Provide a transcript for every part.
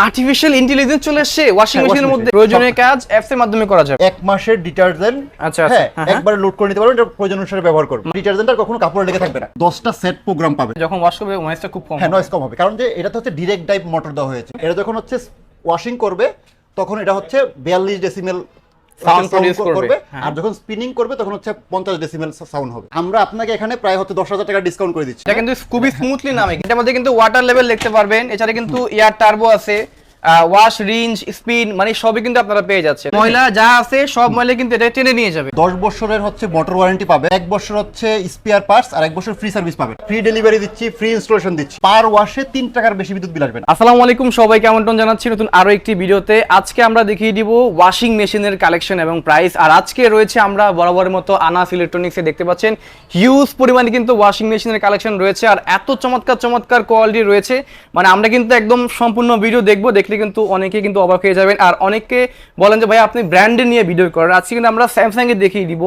Artificial intelligence চলে আসছে washing মেশিনের মধ্যে প্রয়োজনীয় কাজ অ্যাপস এর মাধ্যমে করা যাবে। এক মাসের ডিটারজেন্ট আচ্ছা একবারে লোড করে নিতে পারবেন, এটা প্রয়োজন অনুসারে ব্যবহার করবেন। ডিটারজেন্ট আর কখনো কাপড়ে লেগে থাকবে না। 10টা সেট প্রোগ্রাম পাবে। যখন ওয়াশ করবে নয়েজটা খুব কম হবে। হ্যাঁ, নয়েজ কম হবে, কারণ যে এটা হচ্ছে ডিরেক্ট ডাইভ মোটর দেওয়া হয়েছে। এটা যখন হচ্ছে ওয়াশিং করবে তখন এটা হচ্ছে 42 ডেসিমেল সাউন্ড প্রডিউস করবে, আর যখন স্পিনিং করবে তখন হচ্ছে 50 ডেসিমেল সাউন্ড হবে। আমরা আপনাকে এখানে প্রায় হচ্ছে 10,000 টাকা ডিসকাউন্ট করে দিচ্ছি। এটা কিন্তু খুবই স্মুথলি নামে। এটার মধ্যে কিন্তু ওয়াটার লেভেল দেখতে পারবেন, এছাড়া কিন্তু এয়ার টার্বো আছে, ওয়াশ রেঞ্জ স্পিন মানে সবই কিন্তু আপনারা পেয়ে যাচ্ছেন। ময়লা যা আছে সব ময়লা কিন্তু এটা টেনে নিয়ে যাবে। 10 বছরের হচ্ছে মোটর ওয়ারেন্টি পাবে, 1 বছর হচ্ছে স্পেয়ার পার্টস, আর 1 বছর ফ্রি সার্ভিস পাবে। ফ্রি ডেলিভারি দিচ্ছি, ফ্রি ইনস্টলেশন দিচ্ছি। পার ওয়াশে 3 টাকার বেশি বিদ্যুৎ বিল আসবে না। আসসালামু আলাইকুম সবাইকে আমন্ত্রণ জানাচ্ছি নতুন আরো একটি ভিডিওতে। আজকে আমরা দেখিয়ে দিব ওয়াশিং মেশিনের কালেকশন এবং প্রাইস। আর আজকে রয়েছে আমরা বরাবরের মতো আনাস ইলেকট্রনিক্সে দেখতে পাচ্ছেন হিউজ পরিমাণে কিন্তু ওয়াশিং মেশিনের কালেকশন রয়েছে, আর এত চমৎকার চমৎকার কোয়ালিটি রয়েছে, মানে আমরা কিন্তু একদম সম্পূর্ণ ভিডিও দেখবো, দেখলে কিন্তু অনেকে কিন্তু অবাক হয়ে যাবেন। আর অনেকে বলেন যে ভাই আপনি ব্র্যান্ডে নিয়ে ভিডিও করেন, আজকে কিন্তু আমরা স্যামসাং এ দেখিয়ে দিব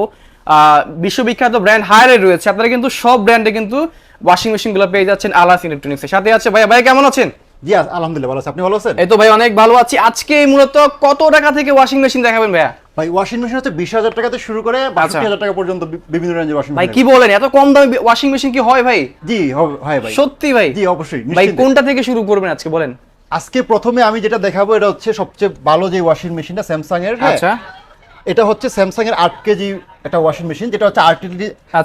বিশ্ববিখ্যাত ব্র্যান্ড হায়ারে রয়েছে। আপনারা কিন্তু সব ব্র্যান্ডে কিন্তু ওয়াশিং মেশিন গুলো পেয়ে যাচ্ছেন আলাস ইলেকট্রনিক্সের সাথে। আছে ভাই, ভাই কেমন আছেন? জি আলহামদুলিল্লাহ ভালো আছি, আপনি ভালো আছেন? এই তো ভাই অনেক ভালো আছি। আজকে মূলত কত টাকা থেকে ওয়াশিং মেশিন দেখাবেন ভাইয়া? ভাই ওয়াশিং মেশিন হচ্ছে 20,000 টাকা থেকে শুরু করে 62,000 টাকা পর্যন্ত বিভিন্ন রেঞ্জের ওয়াশিং মেশিন। ভাই কি বলেন, এত কম দামে ওয়াশিং মেশিন কি হয় ভাই? জি হয় ভাই, সত্যি ভাই? জি অবশ্যই। ভাই কোনটা থেকে শুরু করবেন আজকে বলেন? আজকে প্রথমে আমি যেটা দেখাবো এটা হচ্ছে সবচেয়ে ভালো যে ওয়াশিং মেশিনটা স্যামসাং এর। আচ্ছা, এটা হচ্ছে স্যামসাং এর 8 কেজি একটা ওয়াশিং মেশিন, যেটা হচ্ছে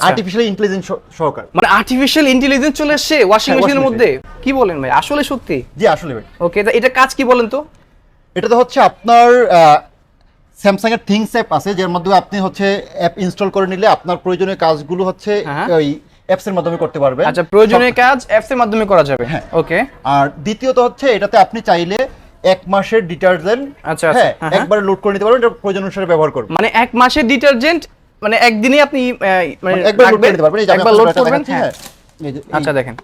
আর্টিফিশিয়াল ইন্টেলিজেন্স সহকার। মানে আর্টিফিশিয়াল ইন্টেলিজেন্স চলে আসছে ওয়াশিং মেশিনের মধ্যে? কি বলেন ভাই, আসলে সত্যি? জি আসলে ভাই। ওকে, এটা কাজ কি বলেন তো? এটা তো হচ্ছে আপনার স্যামসাং এর থিংস অ্যাপ আছে, যার মাধ্যমে আপনি হচ্ছে অ্যাপ ইনস্টল করে নিলে আপনার প্রয়োজনীয় কাজগুলো হচ্ছে ওই অ্যাপস এর মাধ্যমে করতে পারবেন। আচ্ছা, প্রয়োজনীয় কাজ অ্যাপস এর মাধ্যমে করা যাবে। হ্যাঁ ওকে। আর দ্বিতীয়ত হচ্ছে এটাতে আপনি চাইলে 1 মাসের ডিটারজেন্ট আচ্ছা একবারে লোড করে নিতে পারবেন, এটা প্রয়োজন অনুসারে ব্যবহার করবেন। মানে 1 মাসের ডিটারজেন্ট মানে একদিনে আপনি মানে একবার লোড করে নিতে পারবেন। এই যে একবার লোড করবেন। হ্যাঁ এই যে আচ্ছা দেখেন,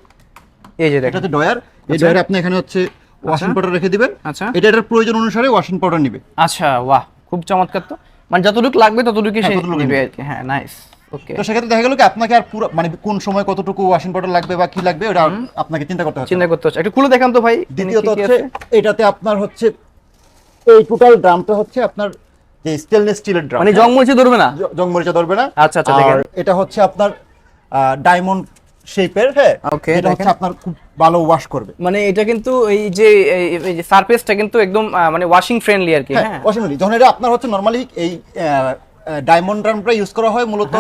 এই যে দেখেন এটা হচ্ছে ড্রয়ার। এই ড্রয়ারে আপনি এখানে হচ্ছে ওয়াশিং পাউডার রেখে দিবেন। আচ্ছা, এটার প্রয়োজন অনুসারে ওয়াশিং পাউডার নেবে। আচ্ছা বাহ, খুব চমৎকার। তো মানে যতটুকু লাগবে ততটুকুই সে নেবে আর কি। হ্যাঁ নাইস। ওকে, তো সেক্ষেত্রে দেখা গেল কি আপনাকে আর পুরো মানে কোন সময় কতটুকু ওয়াশিং পাউডার লাগবে বা কি লাগবে ওটা আপনাকে চিন্তা করতে হচ্ছে। একটু খুলে দেখান তো ভাই। দ্বিতীয়ত হচ্ছে এটাতে আপনার হচ্ছে এই টোটাল ড্রামটা হচ্ছে আপনার যে স্টেনলেস স্টিলের ড্রাম, মানে জং মরিচা ধরবে না? জং মরিচা ধরবে না। আচ্ছা আচ্ছা দেখেন, এটা হচ্ছে আপনার ডায়মন্ড শেপের। হ্যাঁ ওকে, এটা হচ্ছে আপনার খুব ভালো ওয়াশ করবে। মানে এটা কিন্তু এই যে সারফেসটা কিন্তু একদম মানে ওয়াশিং ফ্রেন্ডলি আর কি। হ্যাঁ ওয়াশিং ফ্রেন্ডলি। যখন এটা আপনার হচ্ছে নরমালি এই ডায়মন্ড ড্রামটা ইউজ করা হয় মূলত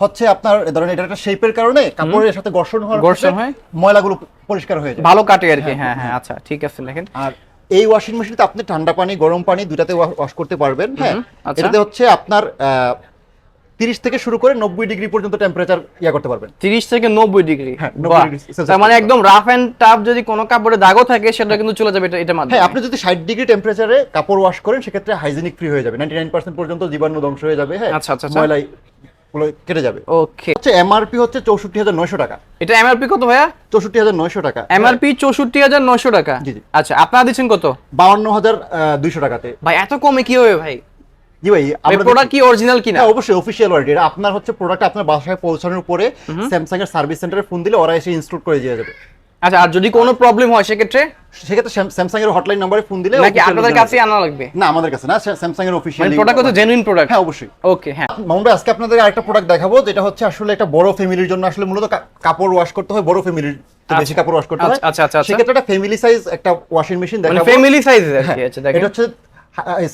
হচ্ছে আপনার ধরেন এটা একটা শেপের কারণে কাপড়ের সাথে ঘর্ষণ হয়, ময়লাগুলো পরিষ্কার হয়ে যায়, ভালো কাটে আর কি। হ্যাঁ হ্যাঁ আচ্ছা ঠিক আছে দেখেন। আর এই ওয়াশিং মেশিনতে আপনি ঠান্ডা পানি গরম পানি দুটাতে ওয়াশ করতে পারবেন। হ্যাঁ এটাতে হচ্ছে আপনার 30 থেকে শুরু করে 90 ডিগ্রি পর্যন্ত টেম্পারেচার করতে পারবেন। 30 থেকে 90 ডিগ্রি? হ্যাঁ 90 ডিগ্রি। তার মানে একদম রাফ এন্ড টাফ যদি কোনো কাপড়ে দাগও থাকে সেটা কিন্তু চলে যাবে এটা মাধ্যমে। হ্যাঁ আপনি যদি 60 ডিগ্রি টেম্পারেচারে কাপড় ওয়াশ করেন সেক্ষেত্রে হাইজিনিক ফ্রি হয়ে যাবে, 99% পর্যন্ত জীবাণু ধ্বংস হয়ে যাবে। হ্যাঁ আচ্ছা আচ্ছা, ময়লা গুলো কেটে যাবে। ওকে, হচ্ছে এমআরপি হচ্ছে 64,900 টাকা। এটা এমআরপি কত ভাইয়া? 64,900 টাকা এমআরপি। 64,900 টাকা? জি জি। আচ্ছা, আপনারা দিচ্ছেন কত? 52,200 টাকাতে। ভাই এত কমে কি হবে ভাই? জি ভাই, আপনার প্রোডাক্ট কি অরিজিনাল কিনা? হ্যাঁ অবশ্যই অফিশিয়াল ওয়ারেন্টি। এটা আপনার হচ্ছে প্রোডাক্ট আপনার বাসায় পৌঁছানোর পরে স্যামসাং এর সার্ভিস সেন্টারে ফোন দিলে ওরা এসে ইনস্টল করে দিয়ে যাবে। আচ্ছা, আর যদি কোনো প্রবলেম হয় সেক্ষেত্রে স্যামসাং এর হটলাইন নম্বরে ফোন দিলে নাকি আপনাদের কাছে আনা লাগবে? না আমাদের কাছে না, স্যামসাং এর অফিশিয়াল প্রোডাক্ট হচ্ছে জেনুইন প্রোডাক্ট। হ্যাঁ অবশ্যই। ওকে হ্যাঁ মামুন ভাই, আজকে আপনাদের আরেকটা প্রোডাক্ট দেখাবো যেটা হচ্ছে আসলে একটা বড় ফ্যামিলির জন্য। আসলে মূলত কাপড় ওয়াশ করতে হয় বড় ফ্যামিলির, বেশি কাপড় ওয়াশ করতে হয়। আচ্ছা আচ্ছা, সেক্ষেত্রে একটা ফ্যামিলি সাইজ একটা ওয়াশিং মেশিন দেখাবো। মানে ফ্যামিলি সাইজ আর কি। আচ্ছা দেখেন, এটা হচ্ছে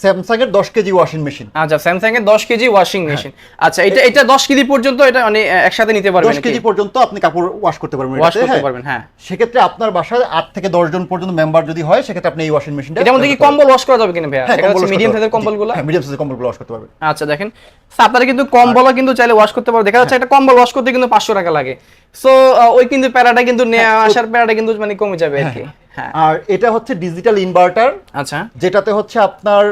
স্যামসাং এর 10 কেজি ওয়াশিং মেশিন। আচ্ছা, স্যামসাং এর 10 কেজি ওয়াশিং মেশিন। আচ্ছা, এটা 10 কেজি পর্যন্ত এটা মানে একসাথে নিতে পারবেন? 10 কেজি পর্যন্ত আপনি কাপড় ওয়াশ করতে পারবেন। ওয়াশ করতে পারবেন। হ্যাঁ, সেক্ষেত্রে আপনার বাসায় 8 থেকে 10 জন পর্যন্ত মেম্বার যদি হয় সেক্ষেত্রে আপনি এই ওয়াশিং মেশিনটা। এটার মধ্যে কি কম্বল ওয়াশ করা যাবে কিনা ভাইয়া? এটা হচ্ছে মিডিয়াম সাইজের কম্বলগুলো। হ্যাঁ মিডিয়াম সাইজের কম্বলগুলো ওয়াশ করতে পারবেন। আচ্ছা দেখেন, আপনারা কিন্তু কম্বলও কিন্তু চাইলে ওয়াশ করতে পারবেন। দেখা যাচ্ছে একটা কম্বল ওয়াশ করতে কিন্তু 500 টাকা লাগে। সো ওই কিন্তু প্যারাটা কিন্তু নেওয়া আসার প্যারাটা কিন্তু মানে কমে যাবে আর কি। হ্যাঁ, আর এটা হচ্ছে ডিজিটাল ইনভার্টার। আচ্ছা, যেটাতে হচ্ছে আপনার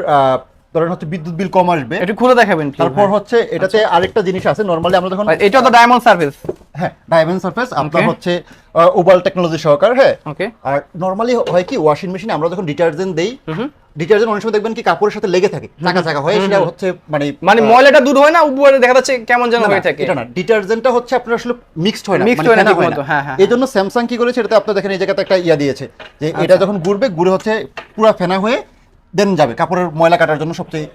ধরেন হচ্ছে বিদ্যুৎ বিল কম আসবে। একটু খুলে দেখাবেন কি? তারপর হচ্ছে এটাতে আরেকটা জিনিস আছে, নরমালি আমরা যখন এটা তো ডায়মন্ড সার্ফেস। হ্যাঁ, ডায়মন্ড সারফেস আপনার হচ্ছে ওভাল টেকনোলজি সহকার। হ্যাঁ, ওকে। আর নরমালি হয় কি ওয়াশিং মেশিনে আমরা যখন ডিটারজেন্ট দেই, ডিটারজেন্ট অনেক সময় দেখবেন কি কাপড়ের সাথে লেগে থাকে, চাকা চাকা হয়ে, সেটা হচ্ছে মানে ময়লাটা দূর হয় না, উপরে দেখা যাচ্ছে কেমন যেন হয়ে থাকে। এটা না, ডিটারজেন্টটা হচ্ছে আপনার আসলে মিক্সড হয় না, মিক্সড হয় না ঠিকমতো। হ্যাঁ হ্যাঁ। এইজন্য স্যামসাং কি করেছে, এটাতে আপনি দেখেন এই জায়গাতে একটা ইয়া দিয়েছে যে এটা যখন ঘুরে হচ্ছে পুরো ফেনা হয়ে দেন যাবে কাপড়ের ময়লা কাটার জন্য সবচেয়ে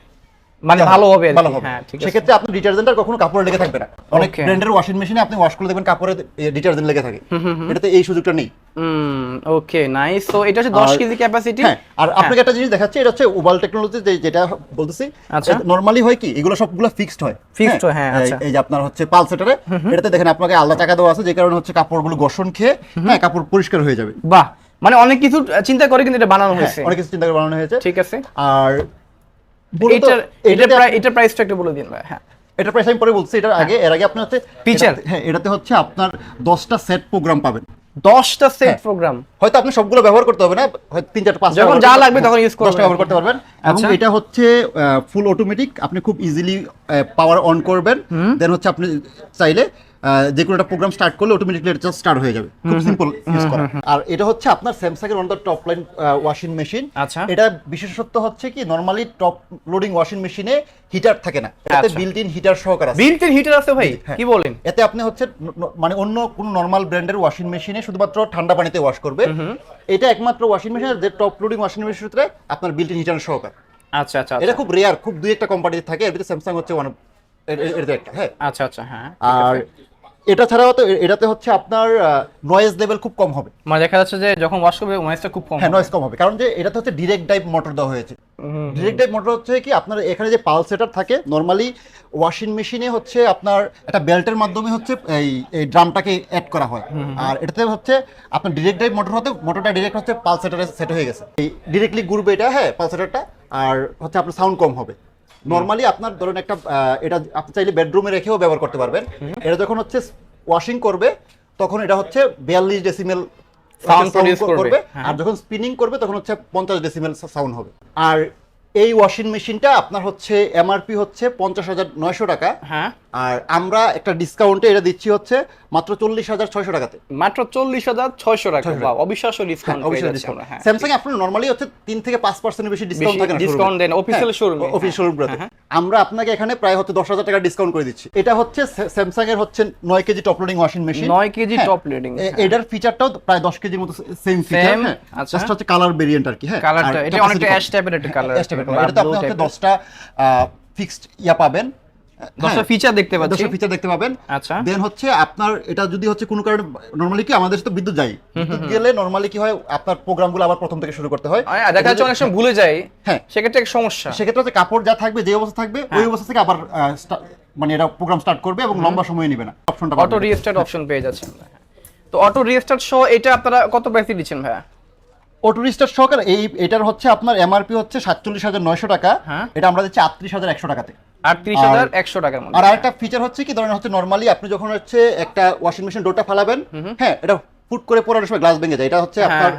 মানে ভালো হবে। হ্যাঁ, সেক্ষেত্রে আপনার ডিটারজেন্টটা কখনো কাপড়ে লেগে থাকবে না। অনেক ব্র্যান্ডের ওয়াশিং মেশিনে আপনি ওয়াশ করলে দেখবেন কাপড়ে ডিটারজেন্ট লেগে থাকে, এটাতে এই সুযোগটা নেই। ওকে, নাইস। সো এটা হচ্ছে 10 কেজি ক্যাপাসিটি। হ্যাঁ, আর আপনাকে একটা জিনিস দেখাচ্ছি, এটা হচ্ছে ওভাল টেকনোলজি, যেটা বলতেছি। নরমালি হয় কি এগুলো সবগুলো ফিক্সড হয়। হ্যাঁ, আচ্ছা। এই যে আপনার হচ্ছে পালসেটারে, এটাতে দেখেন আপনাকে আলাদা চাকা দেওয়া আছে, যে কারণে হচ্ছে কাপড়গুলো ঘর্ষণ খেয়ে হ্যাঁ কাপড় পরিষ্কার হয়ে যাবে। বাহ, মানে অনেক কিছু চিন্তা করে কিন্তু এটা বানানো হয়েছে। অনেক কিছু চিন্তা করে বানানো হয়েছে। ঠিক আছে। আর এটার প্রাইসটা একটু বলে দিন ভাই। হ্যাঁ, এটার প্রাইস আমি পরে বলছি। এর আগে আপনি হচ্ছে ফিচার। হ্যাঁ, এটাতে হচ্ছে আপনার 10টা সেট প্রোগ্রাম পাবেন। 10টা সেট প্রোগ্রাম। হয়তো আপনি সবগুলো ব্যবহার করতে হবে না, হয়তো 3 4 5 যখন যা লাগবে তখন ইউজ করবেন, 10টা ব্যবহার করতে পারবেন। এবং এটা হচ্ছে ফুল অটোমেটিক, আপনি খুব ইজিলি পাওয়ার অন করবেন, দেন হচ্ছে আপনি চাইলে যে কোনো একটা প্রোগ্রাম স্টার্ট করলে অটোমেটিকলি এটা জাস্ট স্টার্ট হয়ে যাবে, খুব সিম্পল ইউজ করা। আর এটা হচ্ছে আপনার স্যামসাং এর one of the top line washing machine. এটা বিশেষত্ব হচ্ছে কি নরমালি টপ লোডিং ওয়াশিং মেশিনে হিটার থাকে না, এটাতে বিল্ট ইন হিটার সহকারে আছে। বিল্ট ইন হিটার আছে ভাই? কি বলেন? এতে আপনি হচ্ছে মানে অন্য কোন নরমাল ব্র্যান্ডের ওয়াশিং মেশিনে শুধুমাত্র ঠান্ডা পানিতে ওয়াশ করবে, এটা একমাত্র ওয়াশিং মেশিনের যে টপ লোডিং ওয়াশিং মেশিনের ভিতরে আপনার বিল্ট ইন হিটার সহকারে। আচ্ছা আচ্ছা। এটা খুব রেয়ার, খুব দুই একটা কোম্পানিতে থাকে, এর ভিতরে স্যামসাং হচ্ছে ওয়ান এর একটা। হ্যাঁ, আচ্ছা আচ্ছা। হ্যাঁ, আর এটা ছাড়াও তো এটাতে হচ্ছে আপনার নয়েজ লেভেল খুব কম হবে, মানে দেখা যাচ্ছে যে যখন ওয়াশ করবে নয়েজটা খুব কম। হ্যাঁ, নয়েজ কম হবে, কারণ যে এটাতে হচ্ছে ডিরেক্ট ড্রাইভ মোটর দেওয়া হয়েছে। ডিরেক্ট ড্রাইভ মোটর হচ্ছে কি আপনার এখানে যে পালসেটার থাকে, নরমালি ওয়াশিং মেশিনে হচ্ছে আপনার একটা বেল্টের মাধ্যমে হচ্ছে এই ড্রামটাকে অ্যাড করা হয়, আর এটাতে হচ্ছে আপনার ডিরেক্ট ড্রাইভ মোটর হতে মোটরটা ডিরেক্ট হচ্ছে পালসেটারে সেট হয়ে গেছে, এই ডিরেক্টলি ঘুরবে এটা। হ্যাঁ, পালসেটারটা, আর হচ্ছে আপনার সাউন্ড কম হবে। নরমালি আপনার ধরুন একটা এটা আপনি চাইলে বেডরুমে রেখেও ব্যবহার করতে পারবেন। এটা যখন হচ্ছে ওয়াশিং করবে তখন এটা হচ্ছে 42 ডেসিমেল সাউন্ড প্রডিউস করবে, আর যখন স্পিনিং করবে তখন হচ্ছে 50 ডেসিমেল সাউন্ড হবে। আর এই ওয়াশিং মেশিনটা আপনার হচ্ছে এমআরপি হচ্ছে 50,900 টাকা। হ্যাঁ, আর আমরা একটা ডিসকাউন্টে এটা দিচ্ছি হচ্ছে মাত্র 40,600 টাকাতে। মাত্র 40,600 টাকা। বাহ, অবিশ্বাস্য ডিসকাউন্ট পেয়ে যাচ্ছেন। হ্যাঁ, স্যামসাং আপনার নরমালি হচ্ছে 3 থেকে 5% বেশি ডিসকাউন্ট থাকে না, ডিসকাউন্ট দেন অফিশিয়াল শোরুমে। অফিশিয়াল শোরুমে আমরা আপনাকে এখানে প্রায় হচ্ছে 10,000 টাকা ডিসকাউন্ট করে দিচ্ছি। এটা হচ্ছে স্যামসাং এর হচ্ছে 9 KG top loading washing machine. 9 KG top loading. এটার ফিচারটাও প্রায় 10 কেজির মতো সেম ফিচার। হ্যাঁ, জাস্ট হচ্ছে কালার ভেরিয়েন্ট আর কি। হ্যাঁ, কালারটা এটা অনেকটা অ্যাশ টাইপের একটা কালার। এটাতে আপনি হচ্ছে 10টা ফিক্সড ইয়া পাবেন, 10টা ফিচার দেখতে পাচ্ছি। 10টা ফিচার দেখতে পাবেন। আচ্ছা, দেন হচ্ছে আপনার এটা যদি হচ্ছে কোনো কারণে নরমালি কি আমাদের তো বিদ্যুৎ যায়, বিদ্যুৎ গেলে নরমালি কি হয় আপনার প্রোগ্রামগুলো আবার প্রথম থেকে শুরু করতে হয়, দেখা যাচ্ছে অনেক সময় ভুলে যায়। হ্যাঁ, সেক্ষেত্রে এক সমস্যা। সেক্ষেত্রে হচ্ছে কাপড় যা থাকবে যে অবস্থা থাকবে ওই অবস্থা থেকে আবার মানে এটা প্রোগ্রাম স্টার্ট করবে এবং লম্বা সময় নেবে না। অপশনটা অটো রিস্টার্ট অপশন পেয়ে যাচ্ছেন। তো অটো রিস্টার্ট সহ এটা আপনারা কত প্রাইসে দিচ্ছেন ভাইয়া? অটো রিস্টার্ট সহকারে এটার হচ্ছে আপনার এমআরপি হচ্ছে 47,900 টাকা, এটা আমরা দিচ্ছি 38,100 টাকাতে। 38,100 টাকার মধ্যে। আর আরেকটা ফিচার হচ্ছে কি ধরেন হচ্ছে নরমালি আপনি যখন হচ্ছে একটা ওয়াশিং মেশিন ডোরটা ফালাবেন, হ্যাঁ, এটা ফুট করে পড়ার সময় গ্লাস ভেঙে যায়, এটা হচ্ছে আপনার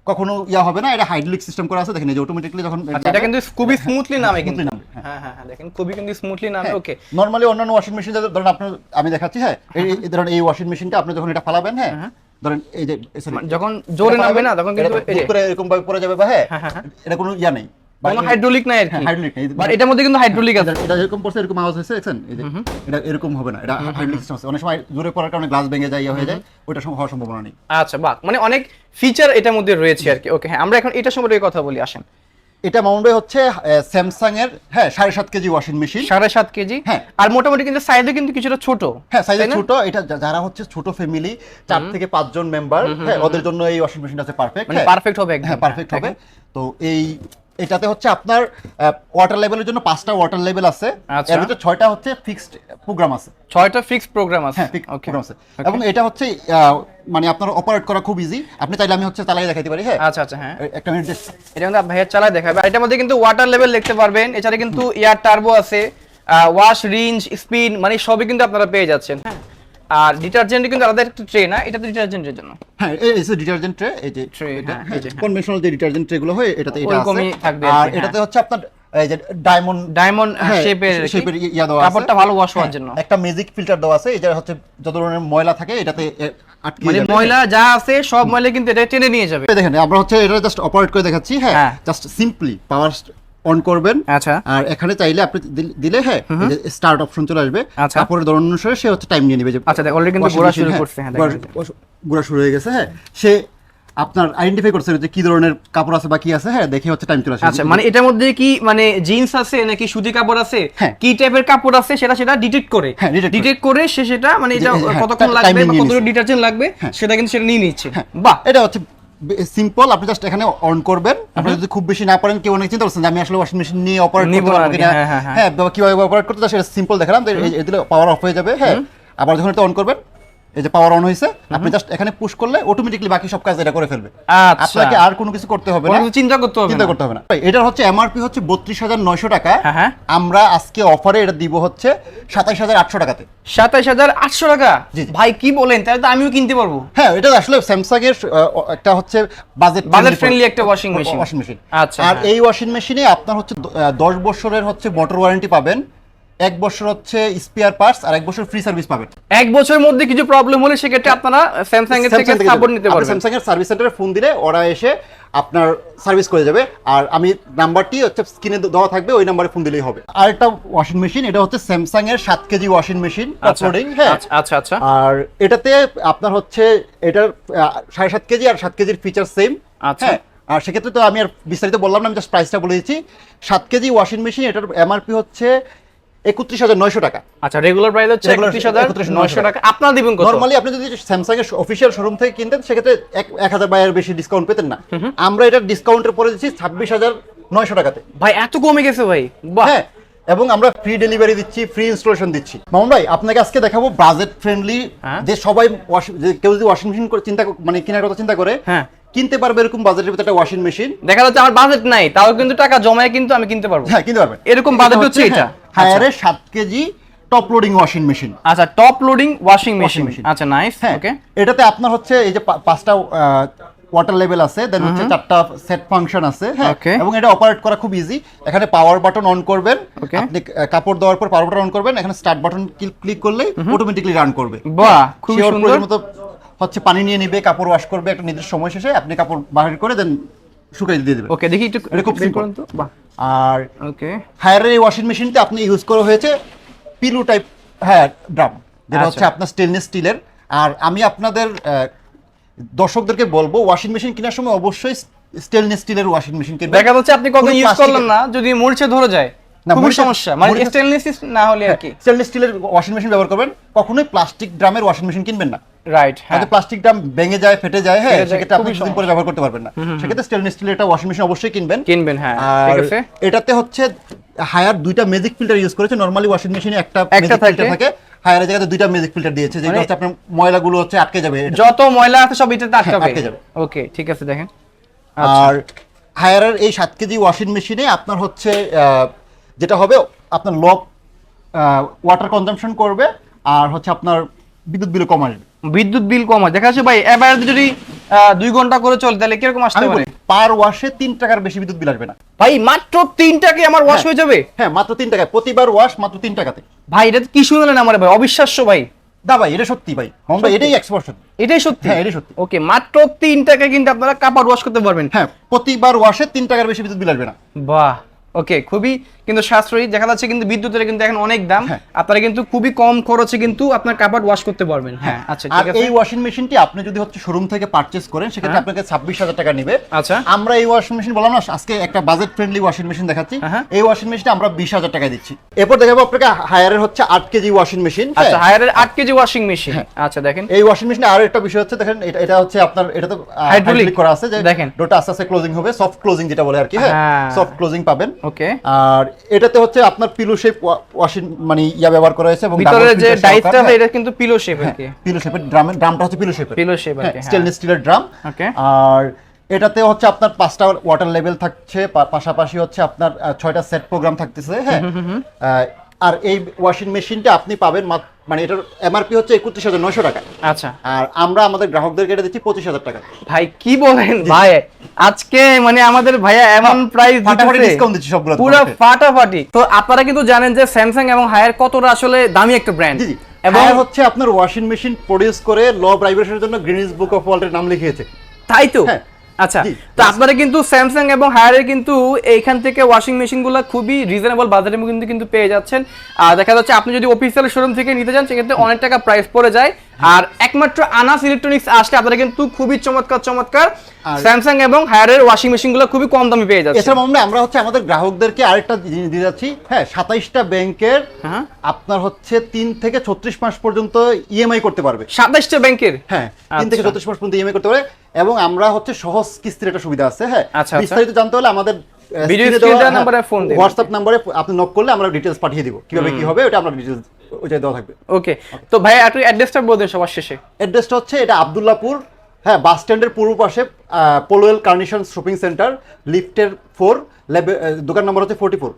কখনো ইয়া হবে না, এটা হাইড্রোলিক সিস্টেম করা আছে, দেখেন এই যে অটোমেটিক্যালি যখন এটা কিন্তু খুবই স্মুথলি নামে কিন্তু। হ্যাঁ হ্যাঁ হ্যাঁ, দেখেন খুবই কিন্তু স্মুথলি নামে। ওকে, নরমালি অন্যান্য ওয়াশিং মেশিন ধরেন আপনার আমি দেখাচ্ছি। হ্যাঁ, এই ধরেন এই ওয়াশিং মেশিনটা আপনি যখন এটা ফালাবেন, হ্যাঁ, ধরেন এই যে যখন জোরে নামবে না তখন কিন্তু এই যে এরকম ভাবে পড়ে যাবে, বা হ্যাঁ এটা কোনো ইয়া নেই, কোনো হাইড্রোলিক নাই আর কি। হাইড্রোলিক নেই, বাট এটার মধ্যে কিন্তু হাইড্রোলিক আছে। এটা এরকম পড়ছে, এরকম আওয়াজ হচ্ছে, দেখেন এই যে এটা এরকম হবে না, এটা হাইড্রোলিক সিস্টেম আছে। অনেক সময় জোরে পড়ার কারণে গ্লাস ভেঙে যায়, হয়ে যায়, ওটা হওয়ার সম্ভাবনা নেই। আচ্ছা, বাহ, মানে অনেক ফিচার এটার মধ্যে রয়েছে আর কি। ওকে, হ্যাঁ, আমরা এখন এটা সম্পর্কে কথা বলি, আসেন। এটা মামুন ভাই হচ্ছে স্যামসাং এর 7.5 কেজি ওয়াশিং মেশিন। 7.5 কেজি। হ্যাঁ, আর মোটামুটি কিন্তু সাইজে কিন্তু কিছুটা ছোট। হ্যাঁ, সাইজে ছোট। এটা যারা হচ্ছে ছোট ফ্যামিলি 4 থেকে 5 জন মেম্বার, হ্যাঁ, ওদের জন্য এই ওয়াশিং মেশিনটা আছে পারফেক্ট। মানে পারফেক্ট হবে একদম। হ্যাঁ, পারফেক্ট হবে। তো এটাতে হচ্ছে আপনার ওয়াটার লেভেলের জন্য 5টা ওয়াটার লেভেল আছে, এর ভিতরে 6টা হচ্ছে ফিক্সড প্রোগ্রাম আছে। 6টা ফিক্সড প্রোগ্রাম আছে। হ্যাঁ, ফিক্সড প্রোগ্রাম আছে। এবং এটা হচ্ছে মানে আপনার অপারেট করা খুব ইজি। আপনি চাইলে আমি হচ্ছে চালিয়ে দেখাইতে পারি। হ্যাঁ, আচ্ছা আচ্ছা। হ্যাঁ, একটা মিনিট এটা কিন্তু ভাইয়া চালায় দেখাবে। আর এটার মধ্যে কিন্তু ওয়াটার লেভেল দেখতে পারবেন, এছাড়া কিন্তু এয়ার টার্বো আছে, ওয়াশ রেঞ্জ, স্পিন, মানে সবই কিন্তু আপনারা পেয়ে যাচ্ছেন। হ্যাঁ, আর ডিটারজেন্ট কিন্তু আলাদা একটা ট্রে না, এটা তো ডিটারজেন্টের জন্য। হ্যাঁ, এই যে ডিটারজেন্ট ট্রে, এই যে ট্রে, হ্যাঁ, কনভেনশনাল যে ডিটারজেন্ট ট্রেগুলো হয় এটাতে এটা আছে। ওরকমই থাকবে। আর এটাতে হচ্ছে আপনার এই যে ডায়মন্ড শেপের ইয়া দেওয়া আছে, কাপড়টা ভালো ওয়াশ হওয়ার জন্য। একটা ম্যাজিক ফিল্টার দেওয়া আছে, এটা হচ্ছে যত ধরনের ময়লা থাকে এটাতে আটকে মানে যাবে, ময়লা যা আছে সব ময়লা কিন্তু এটা টেনে নিয়ে যাবে। দেখেন আমরা হচ্ছে এটা জাস্ট অপারেট করে দেখাচ্ছি। হ্যাঁ, জাস্ট সিম্পলি পাওয়ার অন করবেন। আচ্ছা, আর এখানে চাইলে আপনি দিলে হ্যাঁ এই যে স্টার্ট অপশন চলে আসবে, কাপড়ের ধরন অনুসারে সে হচ্ছে টাইম নিয়ে নেবে। যে আচ্ছা অলরেডি কিন্তু ঘোরা শুরু করছে। হ্যাঁ, ঘোরা শুরু হয়ে গেছে। হ্যাঁ, সে আপনার আইডেন্টিফাই করছে যে কি ধরনের কাপড় আছে বা কি আছে। হ্যাঁ, দেখে হচ্ছে টাইম চলে আসে। আচ্ছা, মানে এটার মধ্যে কি মানে জিন্স আছে নাকি সুতি কাপড় আছে, কি টাইপের কাপড় আছে সেটা ডিটেক্ট করে, ডিটেক্ট করে সে সেটা মানে এটা কতক্ষণ লাগবে বা কত ডিটারজেন্ট লাগবে সেটা কিন্তু সেটা নিয়ে নিচ্ছে। বাহ, এটা হচ্ছে সিম্পল। আপনি জাস্ট এখানে অন করবেন। আপনি যদি খুব বেশি না পারেন, কেউ অনেক চিন্তা করছেন যে আমি আসলে ওয়াশিং মেশিন নিয়ে অপারেট করতে পারবো কিনা, হ্যাঁ কিভাবে অপারেট করতে সেটা সিম্পল দেখালাম। এদিকে পাওয়ার অফ হয়ে যাবে। হ্যাঁ, আবার যখন এটা অন করবেন, এই যে পাওয়ার অন হয়েছে, আপনি জাস্ট এখানে পুশ করলে অটোমেটিক্যালি বাকি সব কাজ এটা করে ফেলবে। আপনাকে আর কোনো কিছু করতে হবে না, চিন্তা করতে হবে না। এটার হচ্ছে এমআরপি হচ্ছে 32,900 টাকা। আমরা আজকে অফারে এটা দিব হচ্ছে 27,800 টাকাতে। 27,800 টাকা? ভাই কি বলেন, তাহলে তো আমিও কিনতে পারবো। হ্যাঁ, এটা আসলে স্যামসাং এর একটা হচ্ছে বাজেট ফ্রেন্ডলি একটা ওয়াশিং মেশিন। আচ্ছা, আর এই ওয়াশিং মেশিনে আপনার হচ্ছে 10 বছরের হচ্ছে মোটর ওয়ারেন্টি পাবেন, 1 বছর হচ্ছে স্পেয়ার পার্টস, আর 1 বছর ফ্রি সার্ভিস পাবেন। 1 বছরের মধ্যে কিছু প্রবলেম হলে সেক্ষেত্রে আপনারা স্যামসাং এর থেকে সাপোর্ট নিতে পারবেন। স্যামসাং এর সার্ভিস সেন্টারে ফোন দিলে ওরা এসে আপনার সার্ভিস করে যাবে। আর আমি নাম্বারটি হচ্ছে স্ক্রিনে দেওয়া থাকবে, ওই নাম্বারে ফোন দিলেই হবে। আর একটা ওয়াশিং মেশিন, এটা হচ্ছে স্যামসাং এর 7 কেজি ওয়াশিং মেশিন আপলোডিং। হ্যাঁ, আচ্ছা আচ্ছা। আর এটাতে আপনার হচ্ছে এটার 7.5 কেজি আর 7 কেজির ফিচার সেম। আচ্ছা, আর সেক্ষেত্রে তো আমি আর বিস্তারিত বললাম না, আমি জাস্ট প্রাইসটা বলে দিচ্ছি। 7 কেজি ওয়াশিং মেশিন, এটার এমআরপি হচ্ছে 31,900 টাকা। আচ্ছা, রেগুলার প্রাইস হচ্ছে 31,900 টাকা। আপনারা দিবেন কত? নরমালি আপনি যদি স্যামসাং এর অফিশিয়াল শোরুম থেকে কিনতেন সেক্ষেত্রে 1000 বাইরের বেশি ডিসকাউন্ট পেতেন না। আমরা এটা ডিসকাউন্টের পরে দিচ্ছি 26,900 টাকাতে। ভাই এত কমে গেছে ভাই। বাহ। হ্যাঁ, এবং আমরা ফ্রি ডেলিভারি দিচ্ছি, ফ্রি ইনস্টলেশন দিচ্ছি। মামুন ভাই, আপনাকে আজকে দেখাবো বাজেট ফ্রেন্ডলি, যে সবাই কেউ যদি ওয়াশিং মেশিন চিন্তা মানে কেনার কথা চিন্তা করে কিনতে পারবে এরকম বাজেটের ভিতরে একটা ওয়াশিং মেশিন। দেখা যাচ্ছে আমার বাজেট নাই, তাও কিন্তু টাকা জমায় কিন্তু আমি কিনতে পারবো। হ্যাঁ, কিনতে পারবেন। এরকম বাজেট হচ্ছে এটা। হায়ারে 7 KG top loading washing machine. আচ্ছা, টপ লোডিং ওয়াশিং মেশিন। আচ্ছা, নাইস। ওকে, এটাতে আপনার হচ্ছে এই যে 5টা ওয়াটার লেভেল আছে, দেন হচ্ছে 4টা সেট ফাংশন আছে। হ্যাঁ, এবং এটা অপারেট করা খুব ইজি। এখানে পাওয়ার বাটন অন করবেন, আপনি কাপড় দেওয়ার পর পাওয়ার বাটন অন করবেন, এখানে স্টার্ট বাটন ক্লিক করলেই অটোমেটিক্যালি রান করবে। বাহ, খুব সুন্দর। মতো হচ্ছে পানি নিয়ে নিবে, কাপড় ওয়াশ করবে, একটা নির্দিষ্ট সময় শেষে আপনি কাপড় বাইরে করে দেন শুকাই দিয়ে দিবেন। ওকে, দেখি একটু খুব সিম্পল। বাহ। আর ওকে, হায়ারের এই ওয়াশিং মেশিনতে আপনি ইউজ করা হয়েছে পিলু টাইপ ড্রাম, যেটা হচ্ছে আপনার স্টেনলেস স্টিলের। আর আমি আপনাদের দর্শকদেরকে বলবো, ওয়াশিং মেশিন কেনার সময় অবশ্যই স্টেনলেস স্টিলের ওয়াশিং মেশিন কিনবেন। দেখা যাচ্ছে আপনি কত ইউজ করলেন না, যদি মরিচে ধরে যায় খুব সমস্যা। মানে স্টেনলেস না হলে আর কি স্টেনলেস স্টিলের ওয়াশিং মেশিন ব্যবহার করবেন, কখনোই প্লাস্টিক ড্রামের ওয়াশিং মেশিন কিনবেন না। রাইট, হ্যাঁ, প্লাস্টিক ড্রাম ভেঙে যায়, ফেটে যায়। হ্যাঁ, সেক্ষেত্রে আপনি কিছুদিন পরে ব্যবহার করতে পারবেন না। সেক্ষেত্রে স্টেনলেস স্টিলের একটা ওয়াশিং মেশিন অবশ্যই কিনবেন। হ্যাঁ, ঠিক আছে। এটাতে হচ্ছে হায়ার 2টা ম্যাজিক ফিল্টার ইউজ করেছে। নরমালি ওয়াশিং মেশিনে একটা ম্যাজিক ফিল্টার থাকে, হায়ারের জায়গাতে 2টা ম্যাজিক ফিল্টার দিয়েছে, যেটা হচ্ছে আপনার ময়লাগুলো হচ্ছে আটকে যাবে, যত ময়লা আছে সব এটাতে আটকে যাবে। ওকে, ঠিক আছে, দেখেন। আর হায়ারের এই 7 কেজি ওয়াশিং মেশিনে আপনার হচ্ছে যেটা হবে, আপনার লো ওয়াটার কনজাম্পশন করবে, আর হচ্ছে আপনার বিদ্যুৎ বিল কম আসবে। বিদ্যুৎ বিল কম হয়। দেখা যাচ্ছে ভাই এবার যদি 2 ঘন্টা করে চলে তাহলে কিরকম আসতে পারে? পার ওয়াশে 3 টাকার বেশি বিদ্যুৎ বিল আসবে না ভাই। মাত্র 3 টাকায় আমার ওয়াশ হয়ে যাবে? হ্যাঁ, মাত্র 3 টাকায়, প্রতিবার ওয়াশ মাত্র 3 টাকাতে। ভাই এটা কি শুনলেন আমার ভাই, অবিশ্বাস্য ভাই। দা ভাই, এটা সত্যি ভাই, আমরা এটাই এক্সপোর্ট, এটাই সত্যি। হ্যাঁ, এটাই সত্যি। ওকে, মাত্র 3 টাকায় কিন্তু আপনারা কাপড় ওয়াশ করতে পারবেন। হ্যাঁ, প্রতিবার ওয়াশে 3 টাকার বেশি বিদ্যুৎ বিল আসবে না। বাহ, ওকে, খুবই কিন্তু সাশ্রয়ী। দেখা যাচ্ছে কিন্তু বিদ্যুতের কিন্তু এখন অনেক দাম, আপনারা কিন্তু খুবই কম খরচে কিন্তু আপনার কাপড় ওয়াশ করতে পারবেন। হ্যাঁ, আচ্ছা, ঠিক আছে। এই ওয়াশিং মেশিনটি আপনি যদি হচ্ছে শোরুম থেকে পারচেজ করেন সেক্ষেত্রে আপনাকে 26,000 টাকা নেবে। আচ্ছা, আমরা এই ওয়াশিং মেশিন বললাম না আজকে একটা বাজেট ফ্রেন্ডলি ওয়াশিং মেশিন দেখাচ্ছি। এই ওয়াশিং মেশিনটা আমরা 20,000 টাকা দিচ্ছি। এরপর দেখাবো আপনাকে হায়ারের হচ্ছে 8 কেজি ওয়াশিং মেশিন। আচ্ছা, হায়ারের 8 কেজি ওয়াশিং মেশিন। আচ্ছা, দেখেন এই ওয়াশিং মেশিনে আরো একটা বিষয় হচ্ছে, দেখেন এটা হচ্ছে আপনার, এটা তো হাইড্রোলিক করা আছে, যে দেখেন ডোরটা আস্তে আস্তে ক্লোজিং হবে, সফট ক্লোজিং যেটা বলে আর কি। হ্যাঁ, সফট ক্লোজিং পাবেন। ওকে, আর এটাতে হচ্ছে আপনার পিলো শেপ ওয়াশিং মানে ব্যবহার করা হয়েছে, এবং ভিতরে যে ডাইসটা আছে এটা কিন্তু পিলো শেপ আর কি। পিলো শেপের ড্রামটা হচ্ছে পিলো শেপ আর কি, স্টেনলেস স্টিলের ড্রাম। ওকে, আর এটাতে হচ্ছে আপনার 5টা ওয়াটার লেভেল থাকছে, পাশাপাশি হচ্ছে আপনার 6টা সেট প্রোগ্রাম থাকতেছে। হ্যাঁ, আর এই ওয়াশিং মেশিনটা আপনি পাবেন মানে এটার এমআরপি হচ্ছে ৩১,৯০০ টাকা। আচ্ছা, আর আমরা আমাদের গ্রাহকদেরকে এটা দিচ্ছি ২৫,০০০ টাকা। ভাই কি বলেন ভাই, আজকে মানে আমাদের ভাইয়া এমন প্রাইস ফাটাফাটি ডিসকাউন্ট দিচ্ছি সবগুলো, পুরো ফাটাফাটি। তো আপনারা কিন্তু জানেন যে স্যামসাং এবং হায়ার কতটা আসলে দামি একটা ব্র্যান্ড, এবং হচ্ছে আপনার ওয়াশিং মেশিন প্রডিউস করে লো ভাইব্রেশনের জন্য গিনেস বুক অফ ওয়ার্ল্ডের নাম লিখিয়েছে, তাই তো? আচ্ছা, তো আপনারা কিন্তু স্যামসাং এবং হায়ারের কিন্তু এইখান থেকে ওয়াশিং মেশিনগুলো খুবই রিজনেবল বাজারে কিন্তু পেয়ে যাচ্ছেন। আর দেখা যাচ্ছে আপনি যদি অফিসিয়াল শোরুম থেকে নিতে যান সেক্ষেত্রে অনেক টাকা প্রাইস পড়ে যায়। আর একমাত্র আনাস ইলেকট্রনিক্স আসলে আপনারা কিন্তু খুবই চমৎকার স্যামসাং এবং হায়ারের ওয়াশিং মেশিনগুলো খুবই কম দামে পেয়ে যাচ্ছেন। এছাড়া আমরা হচ্ছে আমাদের গ্রাহকদেরকে আরেকটা জিনিস দিয়ে যাচ্ছি, হ্যাঁ 27টা ব্যাংকের আপনার হচ্ছে 3 থেকে 36 মাস পর্যন্ত ইএমআই করতে পারবে। 27টা ব্যাংকের? হ্যাঁ, 3 থেকে 36 মাস পর্যন্ত ইএমআই করতে পারবে, এবং আমরা হচ্ছে সহজ কিস্তির একটা সুবিধা আছে। হ্যাঁ, বিস্তারিত জানতে হলে আমাদের ভিডিও স্ক্রিনে দেওয়া নম্বরে ফোন দিন, হোয়াটসঅ্যাপ নম্বরে আপনি নক করলে আমরা ডিটেইলস পাঠিয়ে দিব, কিভাবে কি হবে ওটা আমরা ডিটেইলস ওইটাই দেওয়া থাকবে। ওকে, তো ভাই একটু অ্যাড্রেসটা বলে দেন সবার শেষে। অ্যাড্রেসটা হচ্ছে এটা আব্দুল্লাহপুর, হ্যাঁ বাস স্ট্যান্ডের পূর্ব পাশে, পলওয়েল কার্নিশন শপিং সেন্টার, লিফটের 4, দোকান নম্বর হচ্ছে 44।